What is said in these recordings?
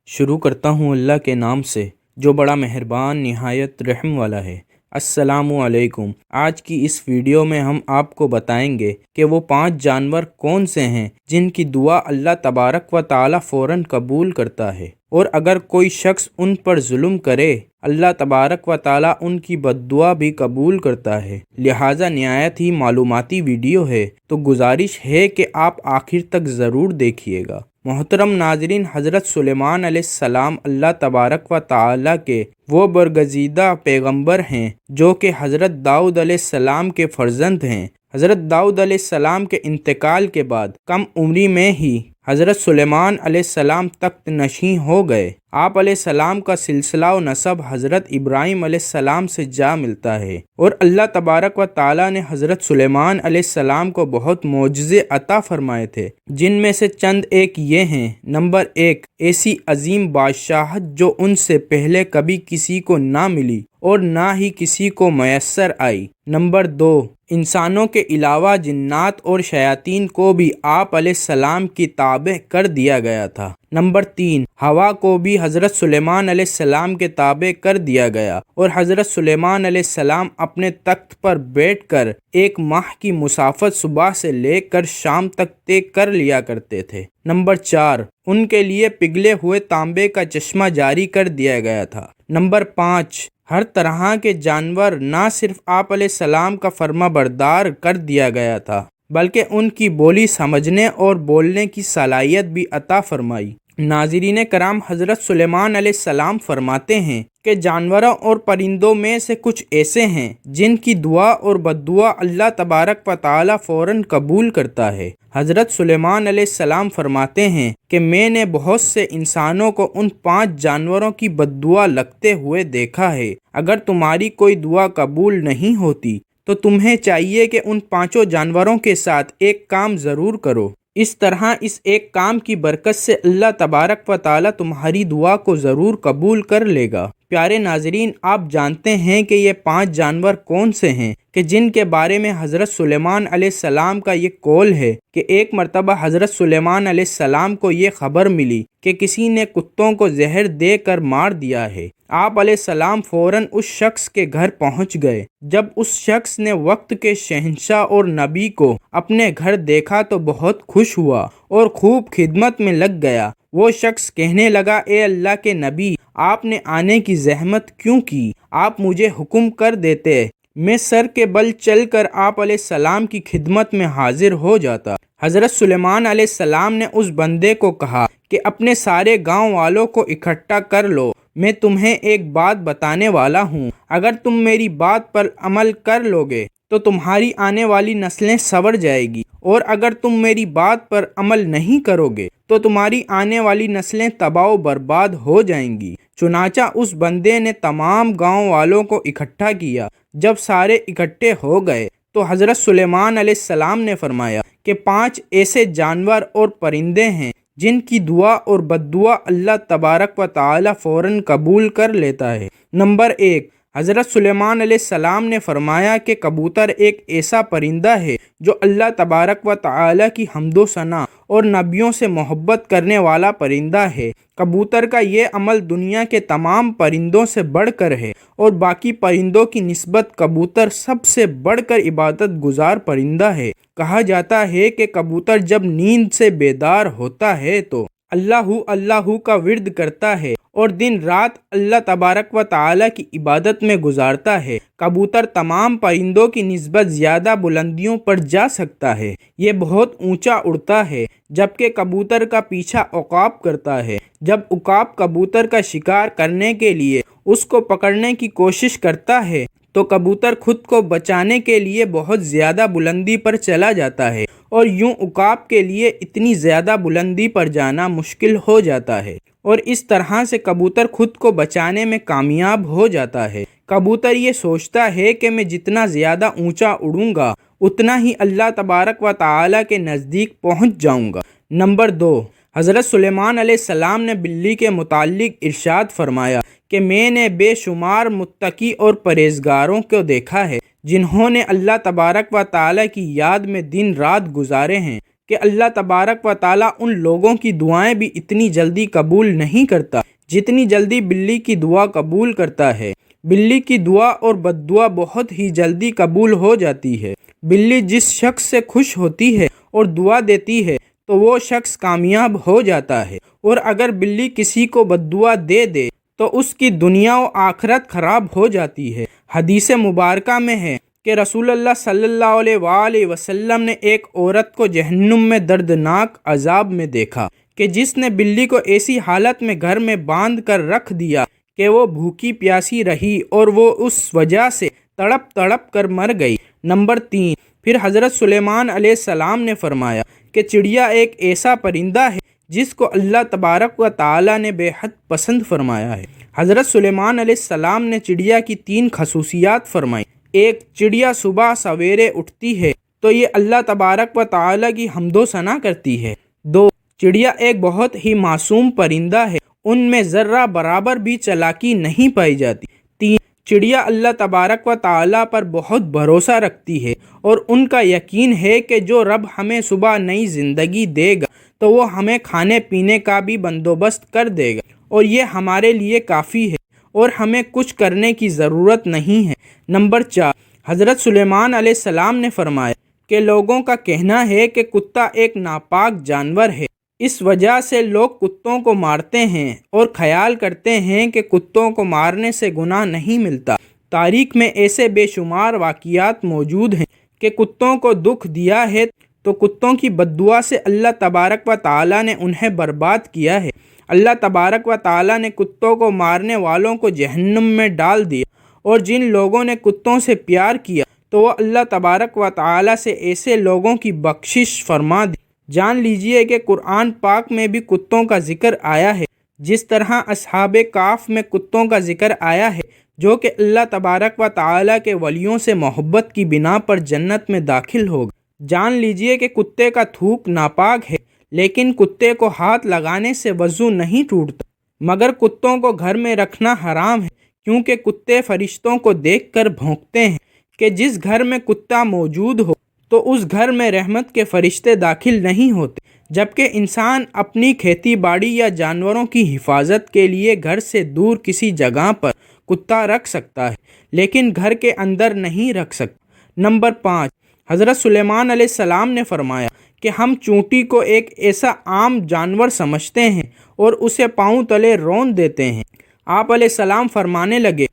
شروع کرتا ہوں اللہ کے نام سے جو بڑا مہربان نہایت رحم والا ہے۔ السلام علیکم۔ آج کی اس ویڈیو میں ہم آپ کو بتائیں گے کہ وہ 5 جانور کون سے ہیں جن کی دعا اللہ تبارک و تعالی فوراً قبول کرتا ہے، اور اگر کوئی شخص ان پر ظلم کرے اللہ تبارک و تعالی ان کی بد دعا بھی قبول کرتا ہے۔ لہٰذا نہایت ہی معلوماتی ویڈیو ہے، تو گزارش ہے کہ آپ آخر تک ضرور دیکھیے گا۔ محترم ناظرین، حضرت سلیمان علیہ السلام اللہ تبارک و تعالی کے وہ برگزیدہ پیغمبر ہیں جو کہ حضرت داؤد علیہ السلام کے فرزند ہیں۔ حضرت داؤد علیہ السلام کے انتقال کے بعد کم عمری میں ہی حضرت سلیمان علیہ السلام تخت نشین ہو گئے۔ آپ علیہ السلام کا سلسلہ و نسب حضرت ابراہیم علیہ السلام سے جا ملتا ہے، اور اللہ تبارک و تعالی نے حضرت سلیمان علیہ السلام کو بہت معجزے عطا فرمائے تھے، جن میں سے چند ایک یہ ہیں۔ نمبر 1، ایسی عظیم بادشاہت جو ان سے پہلے کبھی کسی کو نہ ملی اور نہ ہی کسی کو میسر آئی۔ نمبر 2، انسانوں کے علاوہ جنات اور شیاطین کو بھی آپ علیہ السلام کی تابع کر دیا گیا تھا۔ نمبر 3، ہوا کو بھی حضرت سلیمان علیہ السلام کے تابع کر دیا گیا، اور حضرت سلیمان علیہ السلام اپنے تخت پر بیٹھ کر 1 ماہ کی مسافت صبح سے لے کر شام تک طے کر لیا کرتے تھے۔ نمبر 4، ان کے لیے پگھلے ہوئے تانبے کا چشمہ جاری کر دیا گیا تھا۔ نمبر 5، ہر طرح کے جانور نہ صرف آپ علیہ السلام کا فرما بردار کر دیا گیا تھا، بلکہ ان کی بولی سمجھنے اور بولنے کی صلاحیت بھی عطا فرمائی۔ ناظرین کرام، حضرت سلیمان علیہ السلام فرماتے ہیں کہ جانوروں اور پرندوں میں سے کچھ ایسے ہیں جن کی دعا اور بد دعا اللہ تبارک و تعالی فوراً قبول کرتا ہے۔ حضرت سلیمان علیہ السلام فرماتے ہیں کہ میں نے بہت سے انسانوں کو ان 5 جانوروں کی بد دعا لگتے ہوئے دیکھا ہے۔ اگر تمہاری کوئی دعا قبول نہیں ہوتی تو تمہیں چاہیے کہ ان 5 جانوروں کے ساتھ ایک کام ضرور کرو۔ اس طرح اس ایک کام کی برکت سے اللہ تبارک و تعالی تمہاری دعا کو ضرور قبول کر لے گا۔ پیارے ناظرین، آپ جانتے ہیں کہ یہ 5 جانور کون سے ہیں کہ جن کے بارے میں حضرت سلیمان علیہ السلام کا یہ قول ہے کہ ایک مرتبہ حضرت سلیمان علیہ السلام کو یہ خبر ملی کہ کسی نے کتوں کو زہر دے کر مار دیا ہے۔ آپ علیہ السلام فوراً اس شخص کے گھر پہنچ گئے۔ جب اس شخص نے وقت کے شہنشاہ اور نبی کو اپنے گھر دیکھا تو بہت خوش ہوا اور خوب خدمت میں لگ گیا۔ وہ شخص کہنے لگا، اے اللہ کے نبی، آپ نے آنے کی زحمت کیوں کی؟ آپ مجھے حکم کر دیتے، میں سر کے بل چل کر آپ علیہ السلام کی خدمت میں حاضر ہو جاتا۔ حضرت سلیمان علیہ السلام نے اس بندے کو کہا کہ اپنے سارے گاؤں والوں کو اکٹھا کر لو، میں تمہیں ایک بات بتانے والا ہوں۔ اگر تم میری بات پر عمل کر لوگے تو تمہاری آنے والی نسلیں سنور جائے گی، اور اگر تم میری بات پر عمل نہیں کرو گے تو تمہاری آنے والی نسلیں تباہ و برباد ہو جائیں گی۔ چنانچہ اس بندے نے تمام گاؤں والوں کو اکٹھا کیا۔ جب سارے اکٹھے ہو گئے تو حضرت سلیمان علیہ السلام نے فرمایا کہ 5 ایسے جانور اور پرندے ہیں جن کی دعا اور بد دعا اللہ تبارک و تعالی فوراً قبول کر لیتا ہے۔ نمبر 1، حضرت سلیمان علیہ السلام نے فرمایا کہ کبوتر ایک ایسا پرندہ ہے جو اللہ تبارک و تعالی کی حمد و ثنا اور نبیوں سے محبت کرنے والا پرندہ ہے۔ کبوتر کا یہ عمل دنیا کے تمام پرندوں سے بڑھ کر ہے، اور باقی پرندوں کی نسبت کبوتر سب سے بڑھ کر عبادت گزار پرندہ ہے۔ کہا جاتا ہے کہ کبوتر جب نیند سے بیدار ہوتا ہے تو اللہ اللہ کا ورد کرتا ہے اور دن رات اللہ تبارک و تعالی کی عبادت میں گزارتا ہے۔ کبوتر تمام پرندوں کی نسبت زیادہ بلندیوں پر جا سکتا ہے، یہ بہت اونچا اڑتا ہے، جبکہ کبوتر کا پیچھا عقاب کرتا ہے۔ جب عقاب کبوتر کا شکار کرنے کے لیے اس کو پکڑنے کی کوشش کرتا ہے تو کبوتر خود کو بچانے کے لیے بہت زیادہ بلندی پر چلا جاتا ہے، اور یوں عقاب کے لیے اتنی زیادہ بلندی پر جانا مشکل ہو جاتا ہے، اور اس طرح سے کبوتر خود کو بچانے میں کامیاب ہو جاتا ہے۔ کبوتر یہ سوچتا ہے کہ میں جتنا زیادہ اونچا اڑوں گا اتنا ہی اللہ تبارک و تعالی کے نزدیک پہنچ جاؤں گا۔ نمبر 2، حضرت سلیمان علیہ السلام نے بلی کے متعلق ارشاد فرمایا کہ میں نے بے شمار متقی اور پرہیزگاروں کو دیکھا ہے جنہوں نے اللہ تبارک و تعالی کی یاد میں دن رات گزارے ہیں، کہ اللہ تبارک و تعالیٰ ان لوگوں کی دعائیں بھی اتنی جلدی قبول نہیں کرتا جتنی جلدی بلی کی دعا قبول کرتا ہے۔ بلی کی دعا اور بد دعا بہت ہی جلدی قبول ہو جاتی ہے۔ بلی جس شخص سے خوش ہوتی ہے اور دعا دیتی ہے تو وہ شخص کامیاب ہو جاتا ہے، اور اگر بلی کسی کو بد دعا دے دے تو اس کی دنیا و آخرت خراب ہو جاتی ہے۔ حدیث مبارکہ میں ہے کہ رسول اللہ صلی اللہ علیہ وآلہ وسلم نے ایک عورت کو جہنم میں دردناک عذاب میں دیکھا کہ جس نے بلی کو ایسی حالت میں گھر میں باندھ کر رکھ دیا کہ وہ بھوکی پیاسی رہی اور وہ اس وجہ سے تڑپ تڑپ کر مر گئی۔ نمبر 3، پھر حضرت سلیمان علیہ السلام نے فرمایا کہ چڑیا ایک ایسا پرندہ ہے جس کو اللہ تبارک و تعالیٰ نے بے حد پسند فرمایا ہے۔ حضرت سلیمان علیہ السلام نے چڑیا کی 3 خصوصیات فرمائی۔ 1، چڑیا صبح سویرے اٹھتی ہے تو یہ اللہ تبارک و تعالیٰ کی حمد و ثنا کرتی ہے۔ 2، چڑیا ایک بہت ہی معصوم پرندہ ہے، ان میں ذرہ برابر بھی چالاکی نہیں پائی جاتی۔ 3، چڑیا اللہ تبارک و تعالیٰ پر بہت بھروسہ رکھتی ہے اور ان کا یقین ہے کہ جو رب ہمیں صبح نئی زندگی دے گا تو وہ ہمیں کھانے پینے کا بھی بندوبست کر دے گا اور یہ ہمارے لیے کافی ہے اور ہمیں کچھ کرنے کی ضرورت نہیں ہے۔ نمبر 4، حضرت سلیمان علیہ السلام نے فرمایا کہ لوگوں کا کہنا ہے کہ کتا ایک ناپاک جانور ہے، اس وجہ سے لوگ کتوں کو مارتے ہیں اور خیال کرتے ہیں کہ کتوں کو مارنے سے گناہ نہیں ملتا۔ تاریخ میں ایسے بے شمار واقعات موجود ہیں کہ کتوں کو دکھ دیا ہے تو کتوں کی بد دعا سے اللہ تبارک و تعالیٰ نے انہیں برباد کیا ہے۔ اللہ تبارک و تعالیٰ نے کتوں کو مارنے والوں کو جہنم میں ڈال دیا، اور جن لوگوں نے کتوں سے پیار کیا تو وہ اللہ تبارک و تعالیٰ سے ایسے لوگوں کی بخشش فرما دی۔ جان لیجئے کہ قرآن پاک میں بھی کتوں کا ذکر آیا ہے، جس طرح اصحاب کہف میں کتوں کا ذکر آیا ہے جو کہ اللہ تبارک و تعالیٰ کے ولیوں سے محبت کی بنا پر جنت میں داخل ہوگا۔ جان لیجئے کہ کتے کا تھوک ناپاک ہے، لیکن کتے کو ہاتھ لگانے سے وضو نہیں ٹوٹتا، مگر کتوں کو گھر میں رکھنا حرام ہے، کیونکہ کتے فرشتوں کو دیکھ کر بھونکتے ہیں کہ جس گھر میں کتا موجود ہو تو اس گھر میں رحمت کے فرشتے داخل نہیں ہوتے، جبکہ انسان اپنی کھیتی باڑی یا جانوروں کی حفاظت کے لیے گھر سے دور کسی جگہ پر کتا رکھ سکتا ہے، لیکن گھر کے اندر نہیں رکھ سکتا۔ نمبر 5، حضرت سلیمان علیہ السلام نے فرمایا کہ ہم چونٹی کو ایک ایسا عام جانور سمجھتے ہیں اور اسے پاؤں تلے رون دیتے ہیں۔ آپ علیہ السلام فرمانے لگے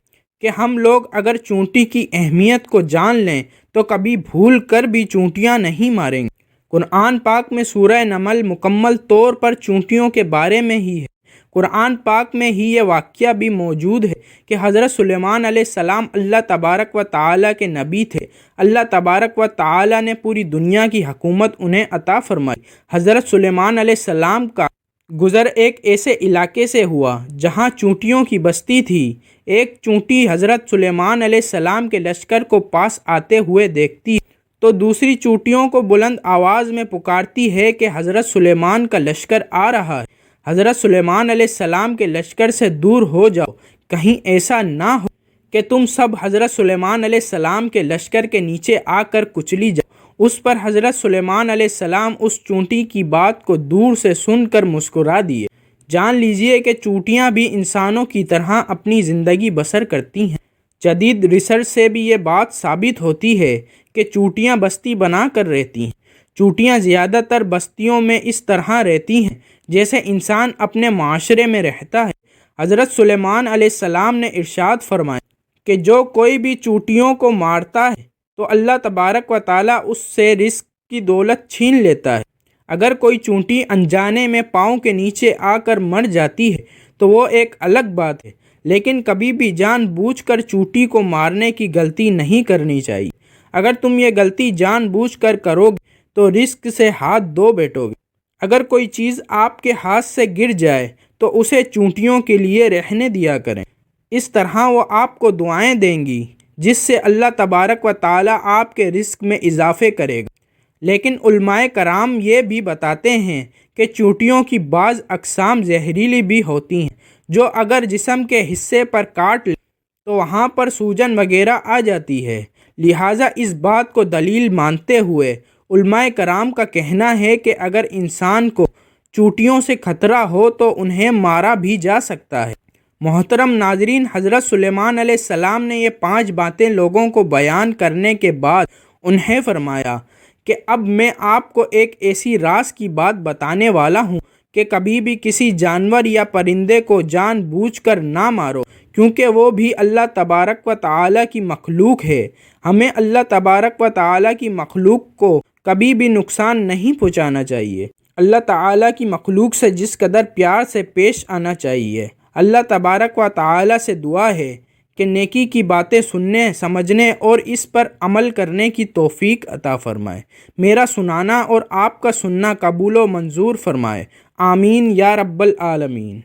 کہ ہم لوگ اگر چونٹی کی اہمیت کو جان لیں تو کبھی بھول کر بھی چونٹیاں نہیں ماریں گے۔ قرآن پاک میں سورہ نمل مکمل طور پر چونٹیوں کے بارے میں ہی ہے۔ قرآن پاک میں ہی یہ واقعہ بھی موجود ہے کہ حضرت سلیمان علیہ السلام اللہ تبارک و تعالیٰ کے نبی تھے۔ اللہ تبارک و تعالیٰ نے پوری دنیا کی حکومت انہیں عطا فرمائی۔ حضرت سلیمان علیہ السلام کا گزر ایک ایسے علاقے سے ہوا جہاں چونٹیوں کی بستی تھی۔ ایک چونٹی حضرت سلیمان علیہ السلام کے لشکر کو پاس آتے ہوئے دیکھتی تو دوسری چونٹیوں کو بلند آواز میں پکارتی ہے کہ حضرت سلیمان کا لشکر آ رہا ہے، حضرت سلیمان علیہ السلام کے لشکر سے دور ہو جاؤ، کہیں ایسا نہ ہو کہ تم سب حضرت سلیمان علیہ السلام کے لشکر کے نیچے آ کر کچلی جاؤ۔ اس پر حضرت سلیمان علیہ السلام اس چونٹی کی بات کو دور سے سن کر مسکرا دیے۔ جان لیجئے کہ چونٹیاں بھی انسانوں کی طرح اپنی زندگی بسر کرتی ہیں۔ جدید ریسرچ سے بھی یہ بات ثابت ہوتی ہے کہ چونٹیاں بستی بنا کر رہتی ہیں۔ چونٹیاں زیادہ تر بستیوں میں اس طرح رہتی ہیں جیسے انسان اپنے معاشرے میں رہتا ہے۔ حضرت سلیمان علیہ السلام نے ارشاد فرمایا کہ جو کوئی بھی چونٹیوں کو مارتا ہے تو اللہ تبارک و تعالیٰ اس سے رزق کی دولت چھین لیتا ہے۔ اگر کوئی چونٹی انجانے میں پاؤں کے نیچے آ کر مر جاتی ہے تو وہ ایک الگ بات ہے، لیکن کبھی بھی جان بوجھ کر چونٹی کو مارنے کی غلطی نہیں کرنی چاہیے۔ اگر تم یہ غلطی جان بوجھ کر کرو گے تو رزق سے ہاتھ دھو بیٹھو گے۔ اگر کوئی چیز آپ کے ہاتھ سے گر جائے تو اسے چونٹیوں کے لیے رہنے دیا کریں، اس طرح وہ آپ کو دعائیں دیں گی جس سے اللہ تبارک و تعالیٰ آپ کے رزق میں اضافے کرے گا۔ لیکن علماء کرام یہ بھی بتاتے ہیں کہ چونٹیوں کی بعض اقسام زہریلی بھی ہوتی ہیں، جو اگر جسم کے حصے پر کاٹ لیں تو وہاں پر سوجن وغیرہ آ جاتی ہے۔ لہٰذا اس بات کو دلیل مانتے ہوئے علماء کرام کا کہنا ہے کہ اگر انسان کو چونٹیوں سے خطرہ ہو تو انہیں مارا بھی جا سکتا ہے۔ محترم ناظرین، حضرت سلیمان علیہ السلام نے یہ 5 باتیں لوگوں کو بیان کرنے کے بعد انہیں فرمایا کہ اب میں آپ کو ایک ایسی راز کی بات بتانے والا ہوں کہ کبھی بھی کسی جانور یا پرندے کو جان بوجھ کر نہ مارو، کیونکہ وہ بھی اللہ تبارک و تعالیٰ کی مخلوق ہے۔ ہمیں اللہ تبارک و تعالیٰ کی مخلوق کو کبھی بھی نقصان نہیں پہنچانا چاہیے۔ اللہ تعالیٰ کی مخلوق سے جس قدر پیار سے پیش آنا چاہیے۔ اللہ تبارک و تعالیٰ سے دعا ہے کہ نیکی کی باتیں سننے، سمجھنے اور اس پر عمل کرنے کی توفیق عطا فرمائے۔ میرا سنانا اور آپ کا سننا قبول و منظور فرمائے، آمین یا رب العالمین۔